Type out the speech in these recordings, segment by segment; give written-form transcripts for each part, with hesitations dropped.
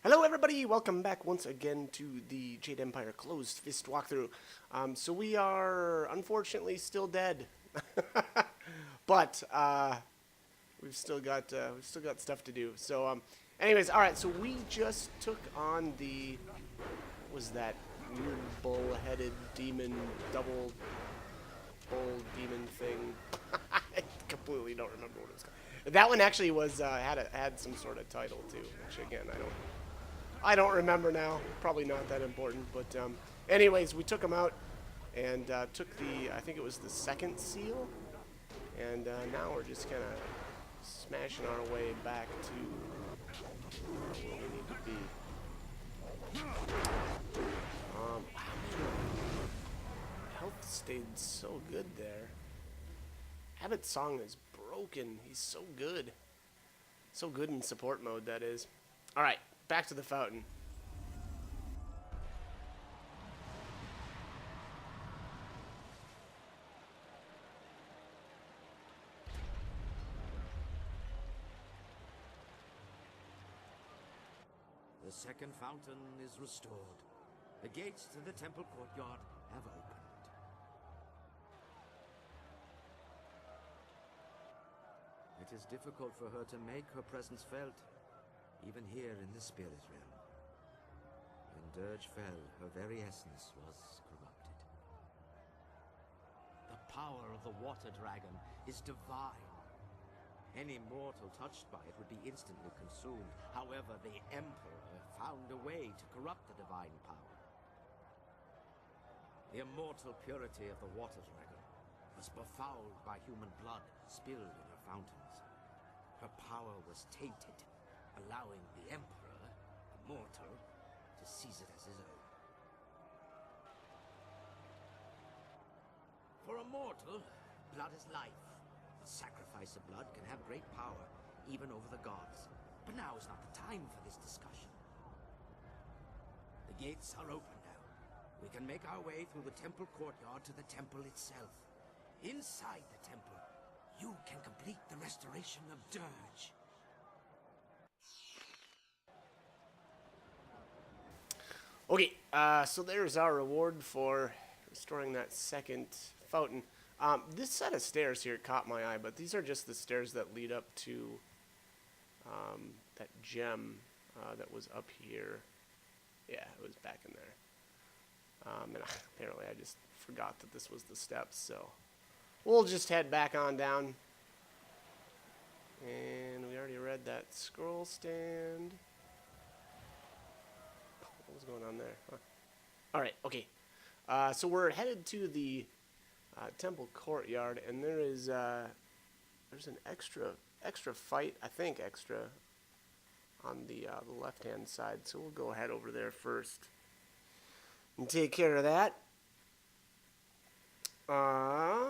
Hello everybody, welcome back once again to the Jade Empire Closed Fist walkthrough. So we are unfortunately still dead, but we've still got stuff to do. So anyways, all right. So we just took on the what was that weird bull-headed demon, double bull demon thing? I completely don't remember what it was called. That one actually was had some sort of title too, which again I don't remember now. Probably not that important, but anyways, we took them out and took I think it was the second seal, and now we're just kind of smashing our way back to where we need to be. Wow, health stayed so good there. Abbott's song is broken. He's so good. So good in support mode, that is. All right. Back to the fountain. The second fountain is restored. The gates to the temple courtyard have opened. It is difficult for her to make her presence felt, even here in the spirit realm. When Dirge fell, her very essence was corrupted. The power of the water dragon is divine. Any mortal touched by it would be instantly consumed. However, the Emperor found a way to corrupt the divine power. The immortal purity of the water dragon was befouled by human blood spilled in her fountains. Her power was tainted, allowing the Emperor, immortal, to seize it as his own. For a mortal, blood is life. The sacrifice of blood can have great power, even over the gods. But now is not the time for this discussion. The gates are open now. We can make our way through the temple courtyard to the temple itself. Inside the temple, you can complete the restoration of Dirge. Okay, so there's our reward for restoring that second fountain. This set of stairs here caught my eye, but these are just the stairs that lead up to that gem that was up here. Yeah, it was back in there. And apparently I just forgot that this was the steps, so we'll just head back on down. And we already read that scroll stand. What was going on there? Huh. All right, okay. So we're headed to the temple courtyard, and there's an extra fight, I think extra, on the left-hand side. So we'll go ahead over there first and take care of that. Yeah,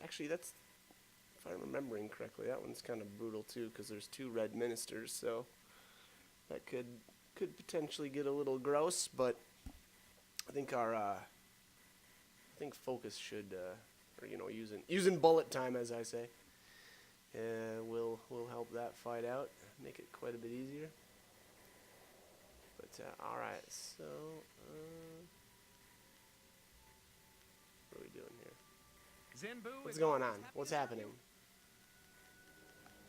actually that's, if I'm remembering correctly, that one's kind of brutal too, because there's two red ministers, so that could potentially get a little gross, but I think our focus should, or using bullet time, as I say, will help that fight out, make it quite a bit easier. But all right, so what are we doing here? What's going on? What's happening?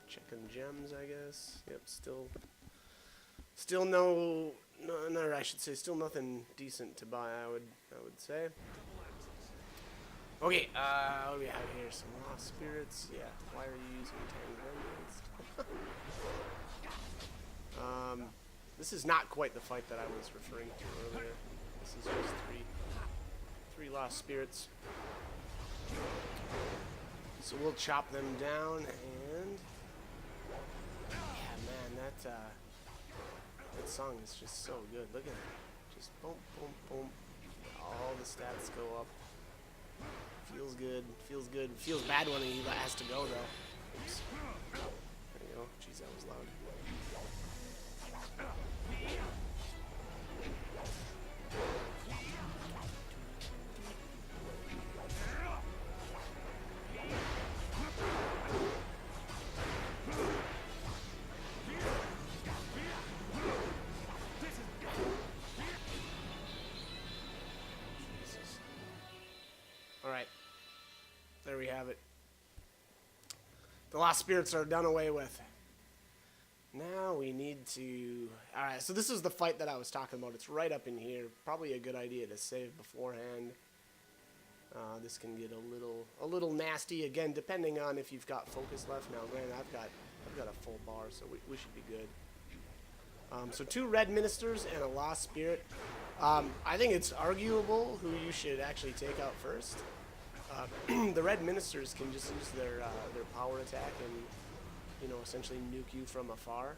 Checking gems, I guess. Yep, still no, I should say, still nothing decent to buy, I would say. Okay, what do we have here? Some lost spirits. Yeah, why are you using Tank? This is not quite the fight that I was referring to earlier. This is just three lost spirits. So we'll chop them down, and yeah, man, that song is just so good. Look at it, just boom, boom, boom. All the stats go up. Feels good. Feels good. Feels bad when he has to go though. Oops. There you go. Jeez, that was loud. The lost spirits are done away with. Now we need to... Alright, so this is the fight that I was talking about. It's right up in here. Probably a good idea to save beforehand. This can get a little nasty, again, depending on if you've got focus left. Now, granted, I've got a full bar, so we should be good. So 2 red ministers and a lost spirit. I think it's arguable who you should actually take out first. The red ministers can just use their power attack and, you know, essentially nuke you from afar,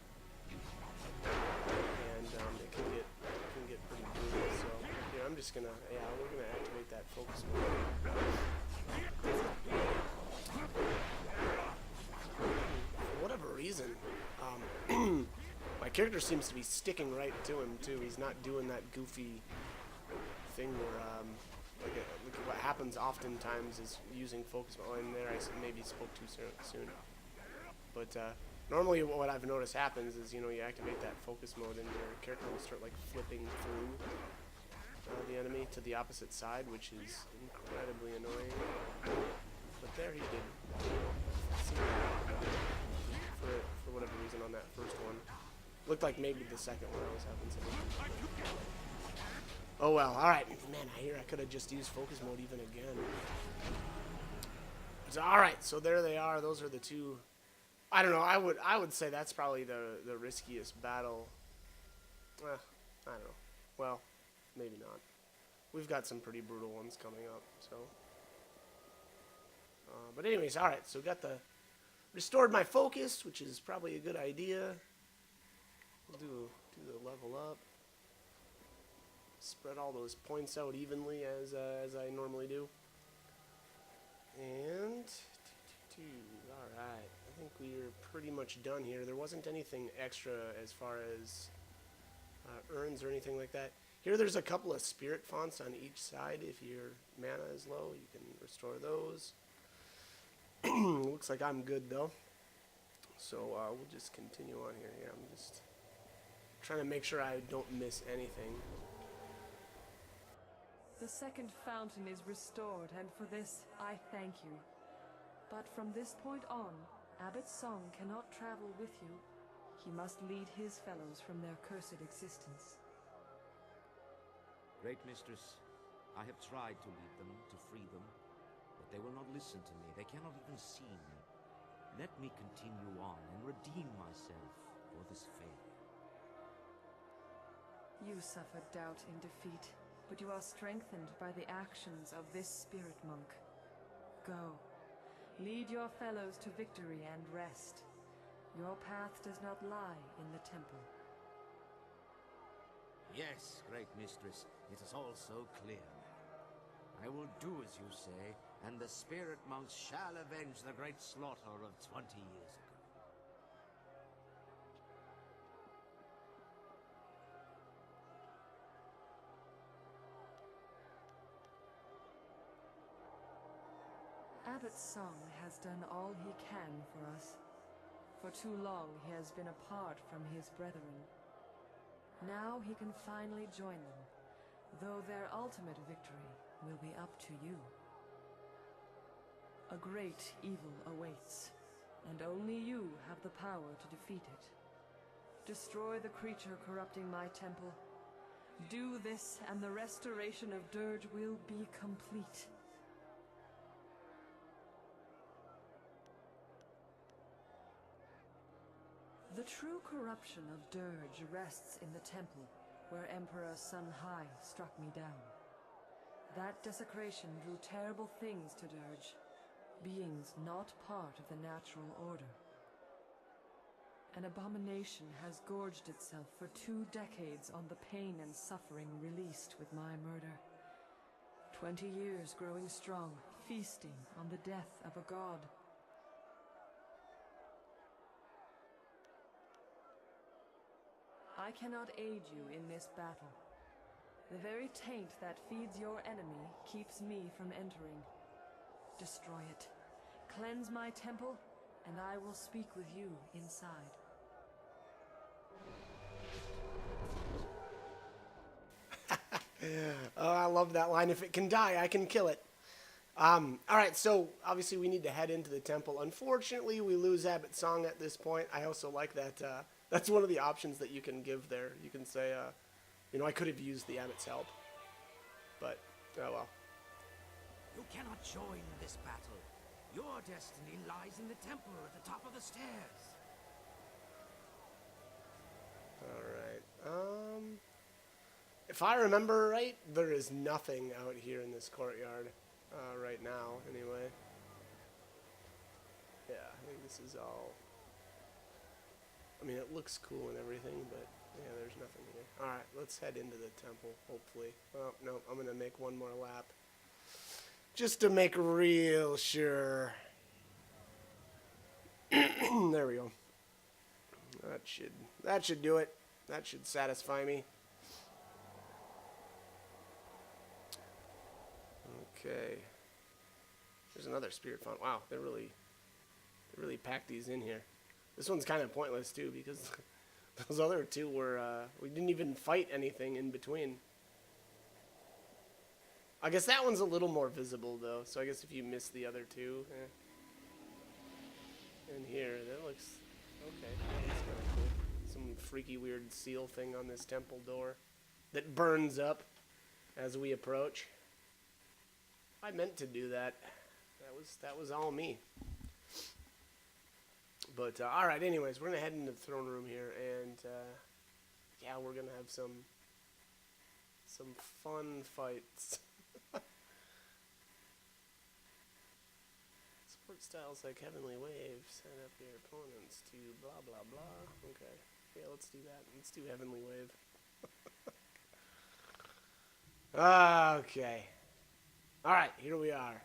and it can get pretty brutal. So yeah, I'm just gonna we're gonna activate that focus mode. For whatever reason, my character seems to be sticking right to him too. He's not doing that goofy thing where like what happens oftentimes is using focus mode. And there I maybe spoke too soon. But normally what I've noticed happens is, you know, you activate that focus mode and your character will start like flipping through the enemy to the opposite side, which is incredibly annoying. But there he did. For whatever reason on that first one. Looked like maybe the second one I was having something. Oh well, alright. Man, I could have just used focus mode even again. So, alright, so there they are. Those are the 2. I don't know, I would say that's probably the riskiest battle. I don't know. Well, maybe not. We've got some pretty brutal ones coming up, so. But anyways, alright, so got restored my focus, which is probably a good idea. We'll do the level up. Spread all those points out evenly as I normally do. And alright. I think we're pretty much done here. There wasn't anything extra as far as urns or anything like that. Here there's a couple of spirit fonts on each side. If your mana is low, you can restore those. Looks like I'm good though. So we'll just continue on here. Yeah, I'm just trying to make sure I don't miss anything. The second fountain is restored, and for this I thank you. But from this point on, Abbot Song cannot travel with you. He must lead his fellows from their cursed existence. Great Mistress, I have tried to lead them, to free them, but they will not listen to me. They cannot even see me. Let me continue on and redeem myself for this failure. You suffered doubt in defeat, but you are strengthened by the actions of this spirit monk. Go. Lead your fellows to victory and rest. Your path does not lie in the temple. Yes, Great Mistress, it is all so clear now. I will do as you say, and the spirit monks shall avenge the great slaughter of 20 years ago. Abbot Song has done all he can for us. For too long he has been apart from his brethren. Now he can finally join them, though their ultimate victory will be up to you. A great evil awaits, and only you have the power to defeat it. Destroy the creature corrupting my temple. Do this, and the restoration of Dirge will be complete. The true corruption of Dirge rests in the temple, where Emperor Sun Hai struck me down. That desecration drew terrible things to Dirge, beings not part of the natural order. An abomination has gorged itself for 2 decades on the pain and suffering released with my murder. 20 years growing strong, feasting on the death of a god. I cannot aid you in this battle. The very taint that feeds your enemy keeps me from entering. Destroy it. Cleanse my temple, and I will speak with you inside. Oh, I love that line. If it can die, I can kill it. Alright, so obviously we need to head into the temple. Unfortunately, we lose Abbot Song at this point. I also like that, that's one of the options that you can give there. You can say, you know, I could have used the Abbot's help. But, oh well. You cannot join this battle. Your destiny lies in the temple at the top of the stairs. Alright, if I remember right, there is nothing out here in this courtyard, right now, anyway. Yeah, I think this is all... I mean, it looks cool and everything, but yeah, there's nothing here. Alright, let's head into the temple, hopefully. Oh, no, I'm gonna make one more lap. Just to make real sure. There we go. That should do it. That should satisfy me. Okay. There's another spirit font. Wow, they really packed these in here. This one's kind of pointless too because those other two were we didn't even fight anything in between. I guess that one's a little more visible though, so I guess if you miss the other two, And here, that looks okay. That's kind of cool. Some freaky weird seal thing on this temple door that burns up as we approach. I meant to do that. That was all me. But all right. Anyways, we're gonna head into the throne room here, and yeah, we're gonna have some fun fights. Support styles like Heavenly Wave. Set up your opponents to blah blah blah. Okay. Yeah, let's do that. Let's do Heavenly Wave. Okay. All right. Here we are.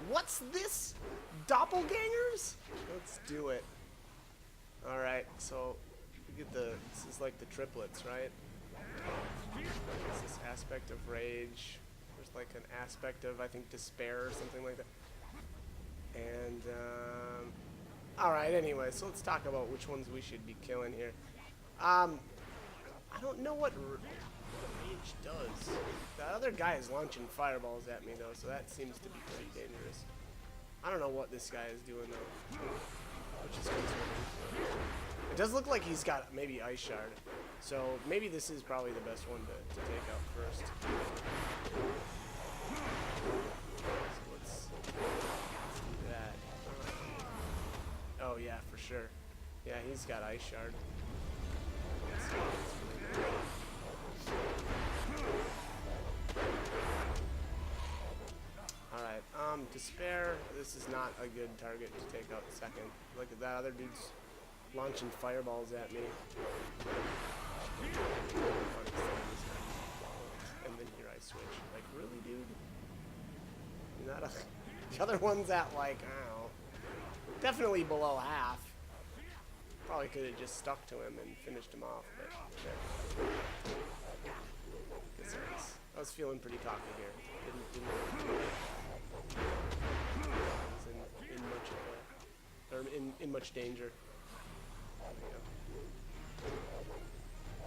What's this? Doppelgangers? Let's do it. Alright, so we get this is like the triplets, right? It's this aspect of rage. There's like an aspect of, I think, despair or something like that. And, alright, anyway, so let's talk about which ones we should be killing here. I don't know what rage does. That other guy is launching fireballs at me, though, so that seems to be pretty dangerous. I don't know what this guy is doing, though, which is concerning. It does look like he's got maybe Ice Shard, so maybe this is probably the best one to take out first. So let's do that. Oh, yeah, for sure. Yeah, he's got Ice Shard. Alright, Despair, this is not a good target to take out second. Look at that, other dude's launching fireballs at me. And then here I switch. Like, really, dude? You're not the other one's at, like, I don't know, definitely below half. Probably could have just stuck to him and finished him off, but okay. Guess I was feeling pretty cocky here. Was in much danger. There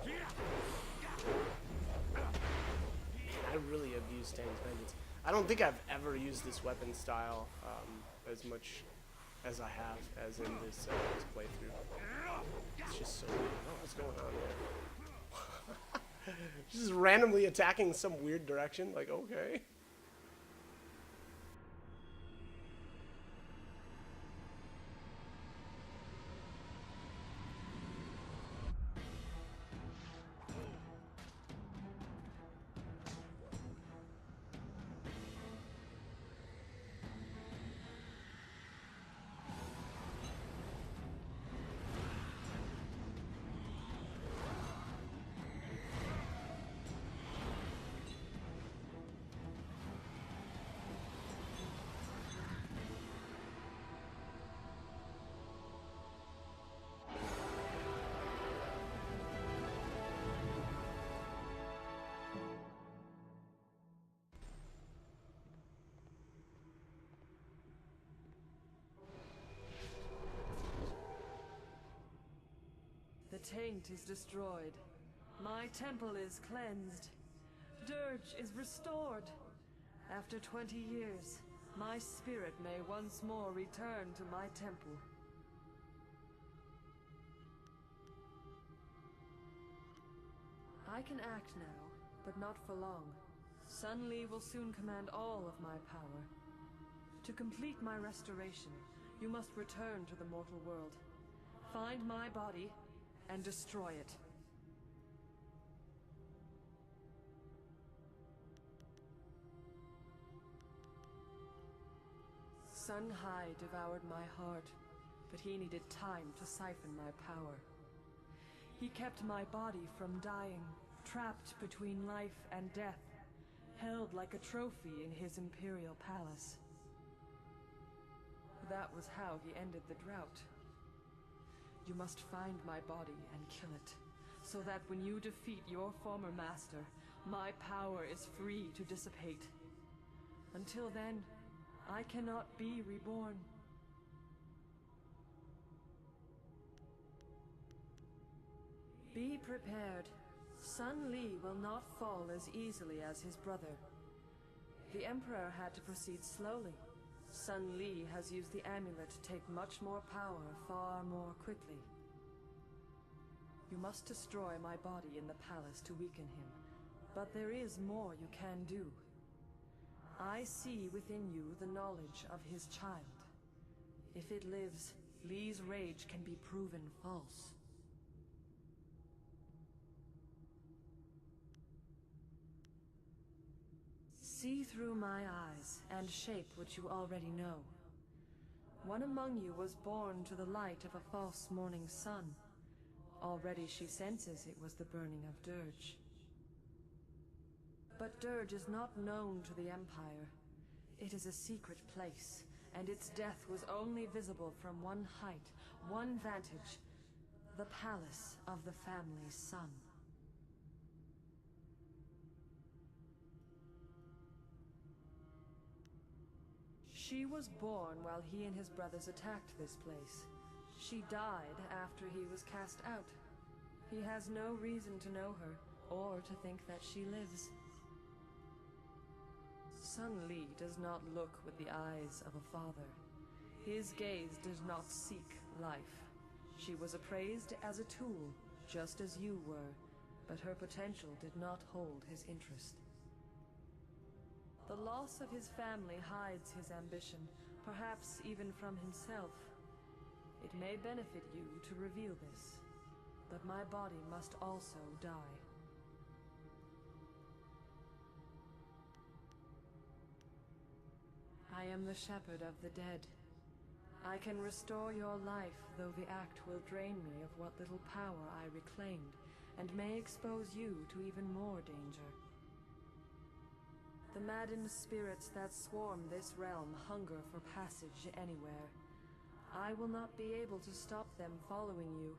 we go. I really have used Tang's Vengeance. I don't think I've ever used this weapon style as much as I have as in this playthrough. It's just so weird. Oh, what's going on there? Just randomly attacking some weird direction. Like, okay. taint is destroyed. My temple is cleansed. Dirge is restored. After 20 years, my spirit may once more return to my temple. I can act now, but not for long. Sun Li will soon command all of my power. To complete my restoration, you must return to the mortal world. Find my body and destroy it. Sun Hai devoured my heart, but he needed time to siphon my power. He kept my body from dying, trapped between life and death, held like a trophy in his imperial palace. That was how he ended the drought. You must find my body and kill it, so that when you defeat your former master, my power is free to dissipate. Until then, I cannot be reborn. Be prepared. Sun Li will not fall as easily as his brother. The Emperor had to proceed slowly. Sun Li has used the amulet to take much more power far more quickly. You must destroy my body in the palace to weaken him, but there is more you can do. I see within you the knowledge of his child. If it lives, Li's rage can be proven false. See through my eyes and shape what you already know. One among you was born to the light of a false morning sun. Already she senses it was the burning of Dirge. But Dirge is not known to the Empire. It is a secret place, and its death was only visible from one height, one vantage, the palace of the family's son. She was born while he and his brothers attacked this place. She died after he was cast out. He has no reason to know her, or to think that she lives. Sun Li does not look with the eyes of a father. His gaze does not seek life. She was appraised as a tool, just as you were, but her potential did not hold his interest. The loss of his family hides his ambition, perhaps even from himself. It may benefit you to reveal this, but my body must also die. I am the shepherd of the dead. I can restore your life, though the act will drain me of what little power I reclaimed, and may expose you to even more danger. The maddened spirits that swarm this realm hunger for passage anywhere. I will not be able to stop them following you,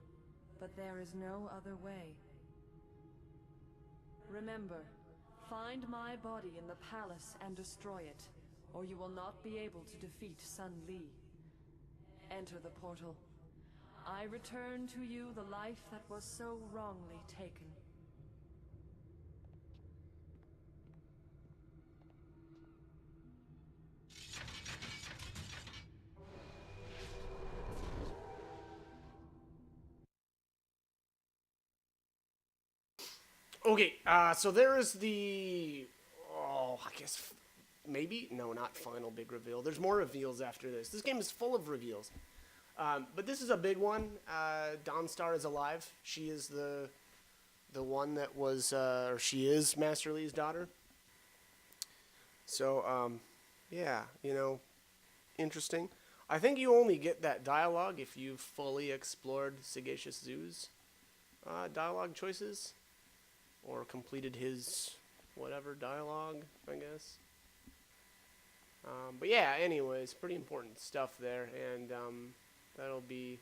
but there is no other way. Remember, find my body in the palace and destroy it, or you will not be able to defeat Sun Li. Enter the portal. I return to you the life that was so wrongly taken. Okay, so there is the, I guess, maybe? No, not final big reveal. There's more reveals after this. This game is full of reveals. But this is a big one. Dawnstar is alive. She is the one that was, or she is Master Li's daughter. So, yeah, you know, interesting. I think you only get that dialogue if you've fully explored Sagacious Zoo's dialogue choices. Or completed his whatever dialogue, I guess. But yeah, anyways, pretty important stuff there, and that'll be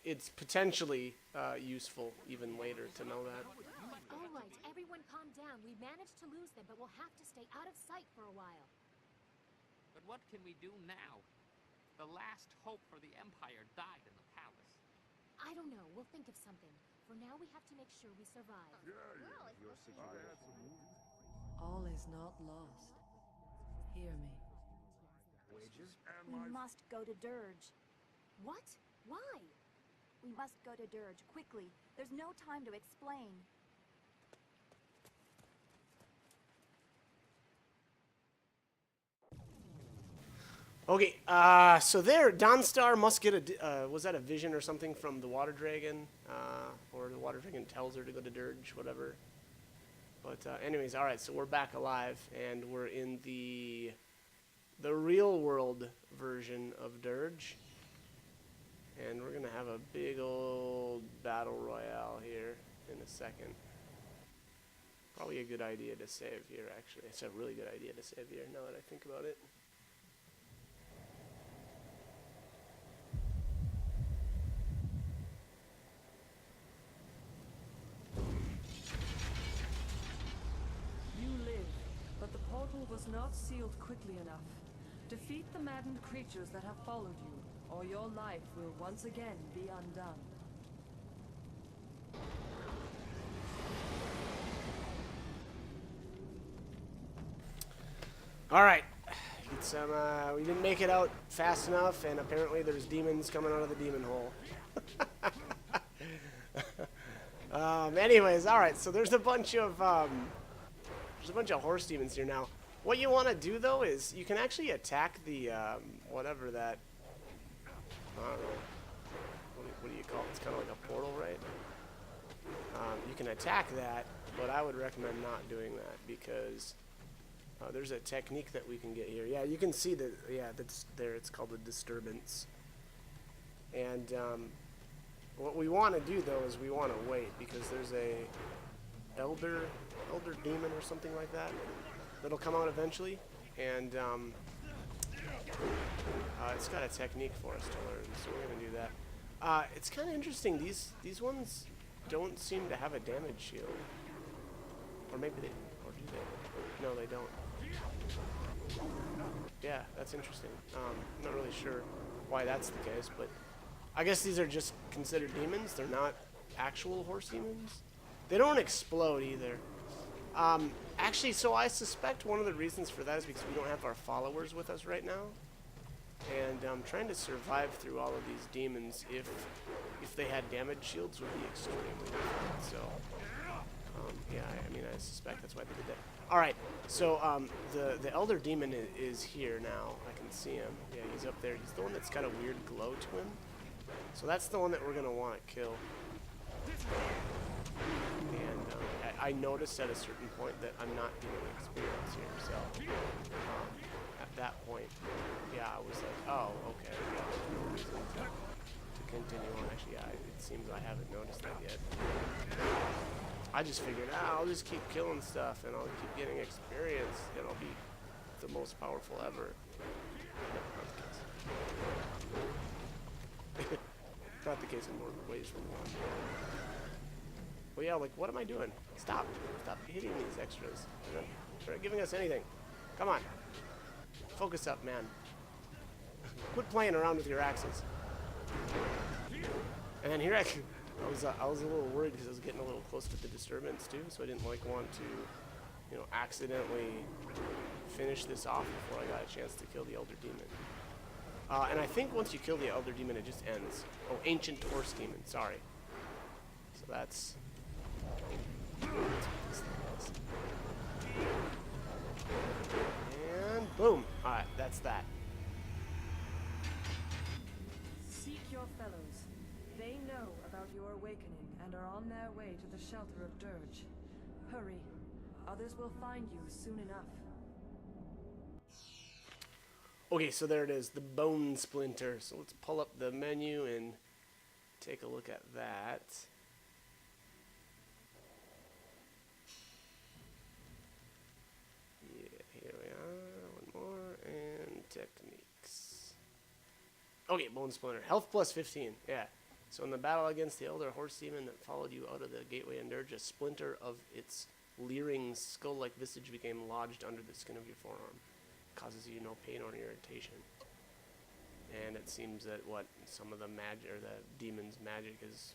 it's potentially useful even later to know that. All right, everyone calm down. We managed to lose them, but we'll have to stay out of sight for a while. But what can we do now? The last hope for the Empire died in the palace. I don't know. We'll think of something. For now, we have to make sure we survive. All is not lost. Hear me. Wages? We must go to Dirge. What? Why? We must go to Dirge, quickly. There's no time to explain. Okay, so there, Dawnstar must get a, was that a vision or something from the Water Dragon? Or the Water Dragon tells her to go to Dirge, whatever. But anyways, alright, so we're back alive, and we're in the real world version of Dirge. And we're gonna have a big old battle royale here in a second. Probably a good idea to save here, actually. It's a really good idea to save here, now that I think about it. You live, but the portal was not sealed quickly enough. Defeat the maddened creatures that have followed you, or your life will once again be undone. Alright, we didn't make it out fast enough, and apparently there's demons coming out of the demon hole. Anyways, alright, so there's a bunch of horse demons here now. What you want to do, though, is you can actually attack the, whatever that, I don't know, what do you call it? It's kind of like a portal, right? You can attack that, but I would recommend not doing that, because there's a technique that we can get here. Yeah, you can see that, yeah, that's there, it's called a disturbance. And, what we want to do, though, is we want to wait, because there's a elder demon or something like that that'll come out eventually, and it's got a technique for us to learn, so we're going to do that. It's kind of interesting, these ones don't seem to have a damage shield. Or maybe they, or do they? No, they don't. Yeah, that's interesting. I'm not really sure why that's the case, but I guess these are just considered demons. They're not actual horse demons. They don't explode either. Actually, so I suspect one of the reasons for that is because we don't have our followers with us right now. And trying to survive through all of these demons, if they had damage shields, would be extremely difficult. So, yeah, I mean, I suspect that's why they did that. All right, so the elder demon is here now. I can see him. Yeah, he's up there. He's the one that's got a weird glow to him. So that's the one that we're gonna want to kill. And I noticed at a certain point that I'm not getting experience here. So at that point, yeah, I was like, oh, okay, yeah, there's no reason to continue on. Actually, yeah, it seems I haven't noticed that yet. I just figured, I'll just keep killing stuff and I'll keep getting experience and I'll be the most powerful ever. Not the case in more ways than one. Well, yeah, like, what am I doing? Stop hitting these extras. They're not giving us anything. Come on. Focus up, man. Quit playing around with your axes. And then here I was a little worried because I was getting a little close to the disturbance too, so I didn't like want to, you know, accidentally finish this off before I got a chance to kill the elder demon. And I think once you kill the elder demon, it just ends. Oh, ancient horse demon. Sorry. So that's what this thing is. And boom. All right, that's that. Seek your fellows. They know about your awakening and are on their way to the shelter of Dirge. Hurry. Others will find you soon enough. Okay, so there it is, the bone splinter. So let's pull up the menu and take a look at that. Yeah, here we are. One more, and techniques. Okay, bone splinter. Health plus 15, yeah. So in the battle against the elder horse demon that followed you out of the gateway in Dirge, a splinter of its leering skull-like visage became lodged under the skin of your forearm. Causes you no pain or irritation. and it seems that some of the magic or the demon's magic is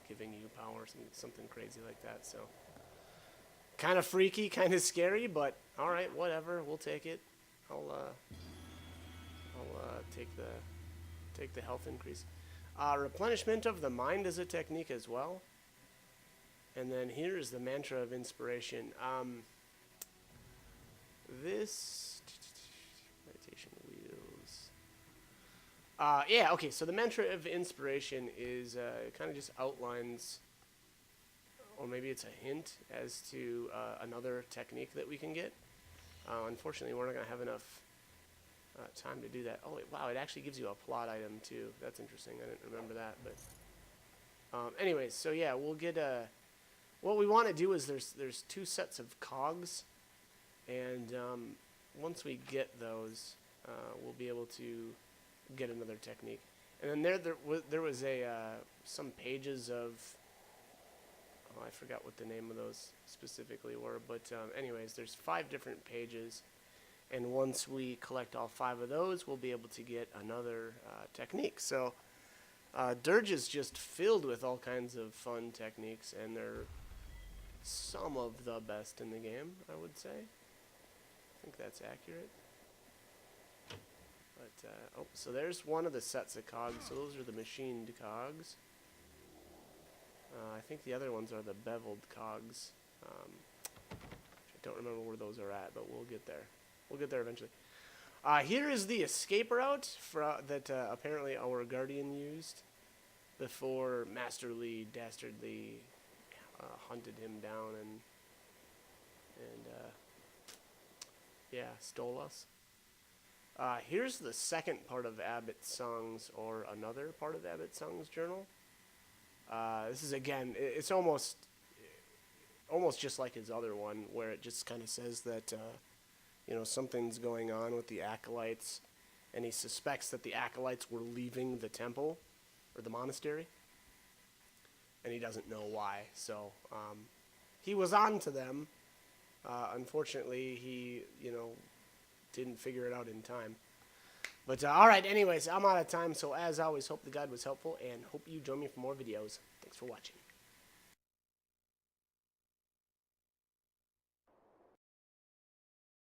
giving you power, something crazy like that. So kind of freaky, kind of scary, but all right, whatever, we'll take it. I'll take the health increase. Replenishment of the mind is a technique as well. And then here is the mantra of inspiration. This meditation wheels. Yeah, okay. So the mantra of inspiration is it kind of just outlines, or maybe it's a hint as to another technique that we can get. Unfortunately, we're not going to have enough time to do that. Oh, wow, it actually gives you a plot item too. That's interesting. I didn't remember that. But anyways, so yeah, we'll get what we want to do is there's 2 sets of cogs, and once we get those, we'll be able to get another technique. And then there was some pages of, I forgot what the name of those specifically were, but anyways, there's 5 different pages, and once we collect all 5 of those, we'll be able to get another technique. So Dirge is just filled with all kinds of fun techniques, and they're some of the best in the game, I would say. I think that's accurate. But oh, so there's one of the sets of cogs. So those are the machined cogs. I think the other ones are the beveled cogs. I don't remember where those are at, but we'll get there. We'll get there eventually. Here is the escape route that apparently our Guardian used before Master Lee dastardly hunted him down and yeah, stole us. Here's the second part of Abbot Song's, or another part of Abbot Song's journal. This is, again, it's almost just like his other one, where it just kind of says that you know, something's going on with the acolytes, and he suspects that the acolytes were leaving the temple or the monastery, and he doesn't know why. So he was on to them. Unfortunately, he, you know, didn't figure it out in time. But all right, anyways, I'm out of time. So as always, hope the guide was helpful, and hope you join me for more videos. Thanks for watching.